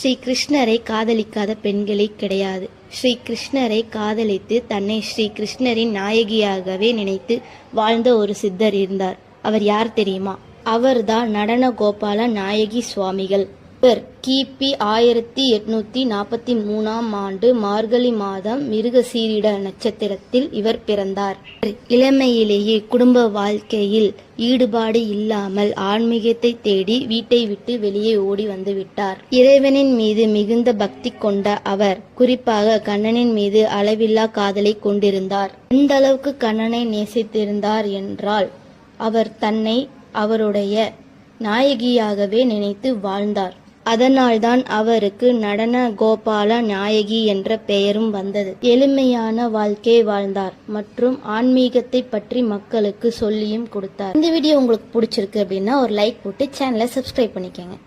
ஸ்ரீ கிருஷ்ணரை காதலிக்காத பெண்களே கிடையாது. ஸ்ரீ கிருஷ்ணரை காதலித்து தன்னை ஸ்ரீ கிருஷ்ணரின் நாயகியாகவே நினைத்து வாழ்ந்த ஒரு சித்தர் இருந்தார். அவர் யார் தெரியுமா? அவர்தான் நடன கோபால நாயகி சுவாமிகள். இவர் கிபி 1843 மார்கழி மாதம் மிருகசீரிட நட்சத்திரத்தில் இவர் பிறந்தார். இளமையிலேயே குடும்ப வாழ்க்கையில் ஈடுபாடு இல்லாமல் ஆன்மீகத்தை தேடி வீட்டை விட்டு வெளியே ஓடி வந்து விட்டார். இறைவனின் மீது மிகுந்த பக்தி கொண்ட அவர் குறிப்பாக கண்ணனின் மீது அளவில்லா காதலை கொண்டிருந்தார். எந்த அளவுக்கு கண்ணனை நேசித்திருந்தார் என்றால் அவர் தன்னை அவருடைய நாயகியாகவே நினைத்து வாழ்ந்தார். அதனால்தான் அவருக்கு நடன கோபால நாயகி என்ற பெயரும் வந்தது. எளிமையான வாழ்க்கை வாழ்ந்தார் மற்றும் ஆன்மீகத்தை பற்றி மக்களுக்கு சொல்லியும் கொடுத்தார். இந்த வீடியோ உங்களுக்கு பிடிச்சிருக்கு அப்படின்னா ஒரு லைக் போட்டு சேனலை சப்ஸ்கிரைப் பண்ணிக்கோங்க.